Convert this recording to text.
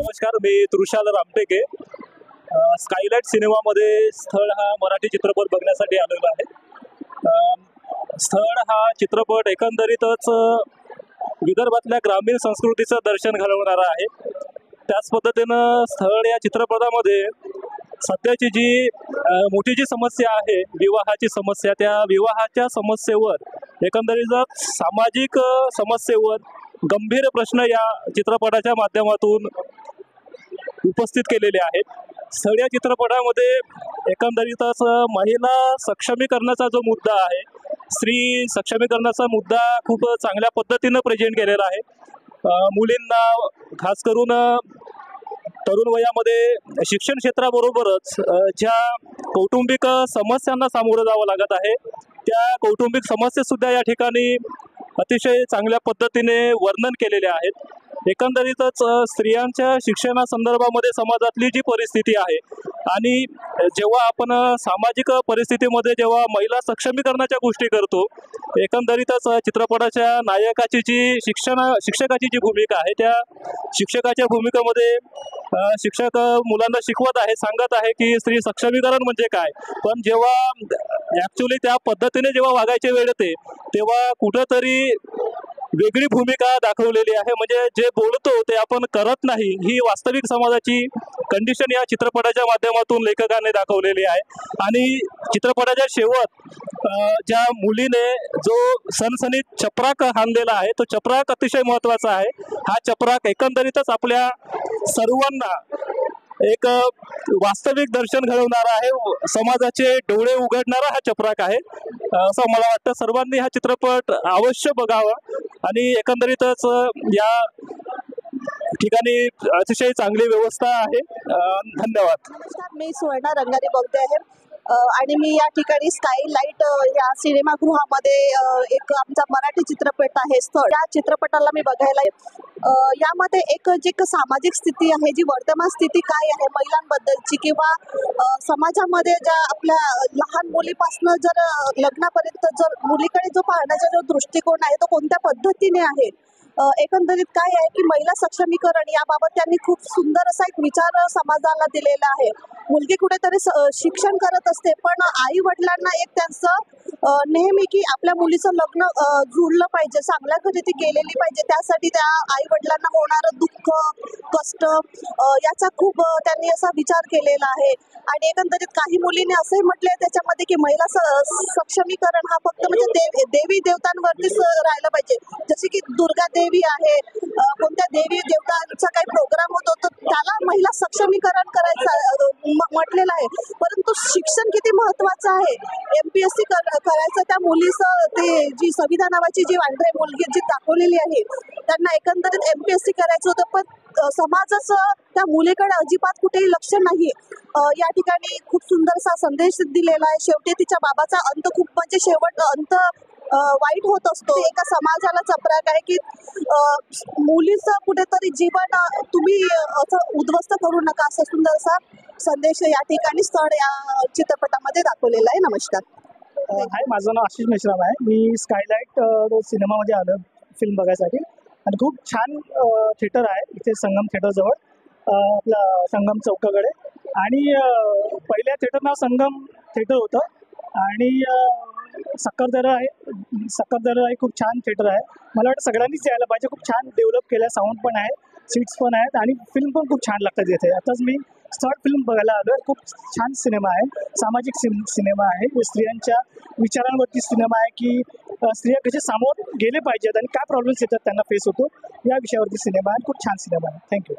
नमस्कार, मी तृषाल रामटेके. स्कायलाइट सिनेमामध्ये स्थळ हा मराठी चित्रपट बघण्यासाठी आलेलो आहे. स्थळ हा चित्रपट एकंदरीतच विदर्भातल्या ग्रामीण संस्कृतीचं दर्शन घडवणारा आहे. त्याच पद्धतीनं स्थळ या चित्रपटामध्ये सध्याची जी मोठी जी समस्या आहे, विवाहाची समस्या, त्या विवाहाच्या समस्येवर एकंदरीत सामाजिक समस्येवर गंभीर प्रश्न या चित्रपटाच्या माध्यमातून उपस्थित केलेले आहेत. स्थळ या चित्रपटामध्ये एकंदरीतच महिला सक्षमीकरणाचा जो मुद्दा आहे, स्त्री सक्षमीकरणाचा मुद्दा खूप चांगल्या पद्धतीनं प्रेझेंट केलेला आहे. मुलींना खास करून तरुण वयामध्ये शिक्षण क्षेत्राबरोबरच ज्या कौटुंबिक समस्यांना सामोरं जावं लागत आहे, त्या कौटुंबिक समस्यासुद्धा या ठिकाणी अतिशय चांगल्या पद्धतीने वर्णन केलेले आहेत. एकंदरीतच स्त्रियांच्या शिक्षणासंदर्भामध्ये समाजातली जी परिस्थिती आहे आणि जेव्हा आपण सामाजिक परिस्थितीमध्ये जेव्हा महिला सक्षमीकरणाच्या गोष्टी करतो, एकंदरीतच चित्रपटाच्या नायकाची जी शिक्षकाची जी भूमिका आहे, त्या शिक्षकाच्या भूमिकेमध्ये शिक्षक मुलांना शिकवत आहे, सांगत आहे की स्त्री सक्षमीकरण म्हणजे काय. पण जेव्हा ॲक्च्युली त्या पद्धतीने जेव्हा वागायचे वेळ येते, तेव्हा कुठंतरी वेगळी भूमिका दाखवलेली आहे. म्हणजे जे बोलतो ते आपण करत नाही, ही वास्तविक समाजाची कंडिशन या चित्रपटाच्या माध्यमातून लेखकाने दाखवलेली आहे. आणि चित्रपटाच्या शेवट ज्या मुलीने जो सनसनीत चपराक हाणलेला आहे, तो चपराक अतिशय महत्त्वाचा आहे. हा चपराक एकंदरीतच आपल्या सर्वांना एक वास्तविक दर्शन घडवणारा आहे, समाजाचे डोळे उघडणारा हा चपराक आहे, असं मला वाटतं. सर्वांनी हा चित्रपट अवश्य बघावा आणि एकंदरीतच या ठिकाणी अतिशय चांगली व्यवस्था आहे. धन्यवाद. मी सुवर्णा रंगारी बोलते आहे आणि मी या ठिकाणी स्कायलाइट या सिनेमागृहामध्ये एक आमचा मराठी चित्रपट आहे स्थळ, या चित्रपटाला मी बघायला यामध्ये एक जी सामाजिक स्थिती आहे, जी वर्तमान स्थिती काय आहे महिलांबद्दलची किंवा समाजामध्ये ज्या आपल्या लहान मुलीपासून जर लग्नापर्यंत जर मुलीकडे जो पाहण्याचा जो दृष्टिकोन आहे, तो कोणत्या पद्धतीने आहे, एकंदरीत काय आहे की महिला सक्षमीकरण याबाबत त्यांनी खूप सुंदर असा एक विचार समाजाला दिलेला आहे. मुलगी कुठेतरी शिक्षण करत असते, पण आई वडिलांना एक त्यांचं नेहमी की आपल्या मुलीचं लग्न जुळलं पाहिजे, चांगल्या घरी ती गेलेली पाहिजे, त्यासाठी त्या आई वडिलांना होणारं दुःख कष्ट याचा खूप त्यांनी असा विचार केलेला आहे. आणि एकंदरीत काही मुलीने असे म्हटले त्याच्यामध्ये की महिला सक्षमीकरण हा फक्त म्हणजे देवी देवतांवरतीच राहिलं पाहिजे, जसे की दुर्गा देवी आहे, कोणत्या देवी देवतांचा काही प्रोग्राम होतो तर त्याला महिला सक्षमीकरण करायचं म्हटलेलं आहे. परंतु शिक्षण किती महत्वाचं आहे, MPSC करायचं त्या मुलीचं ते जी सविता नावाची जी वांढरे मुलगी जी दाखवलेली आहे, त्यांना एकंदरीत MPSC करायचं होतं, पण समाजच त्या मुलीकडे अजिबात कुठेही लक्ष नाही. या ठिकाणी खूप सुंदरसा संदेश दिलेला आहे. शेवटी तिच्या बाबाचा अंत खूप म्हणजे शेवट अंत वाईट होत असतो. एका समाजाला चपराक आहे की मुलीचं कुठेतरी जीवन तुम्ही असं उद्ध्वस्त करू नका, असा सुंदरसा संदेश या ठिकाणी स्थळ या चित्रपटामध्ये दाखवलेला आहे. नमस्कार. हाय, माझं नाव आशिष मेश्राम आहे. मी स्कायलाइट सिनेमामध्ये आलो फिल्म बघायसाठी आणि खूप छान थिएटर आहे इथे संगम थिएटरजवळ, आपला संगम चौकाकडे. आणि पहिल्या थिएटर नाव संगम थिएटर होतं आणि सक्करदरा आहे खूप छान थिएटर आहे. मला वाटतं सगळ्यांनीच यायला पाहिजे. खूप छान डेव्हलप केलं आहे, साऊंड पण आहे, सीट्स पण आहेत आणि फिल्म पण खूप छान लागतात इथे. आताच मी स्थळ फिल्म बघायला आलो आहे. खूप छान सिनेमा आहे, सामाजिक सिनेमा आहे, स्त्रियांच्या विचारांवरती सिनेमा आहे की स्त्रिया कसे सामोर गेले पाहिजेत आणि काय प्रॉब्लेम्स येतात त्यांना फेस होतो, या विषयावरती सिनेमा आहे. खूप छान सिनेमा आहे. थँक्यू.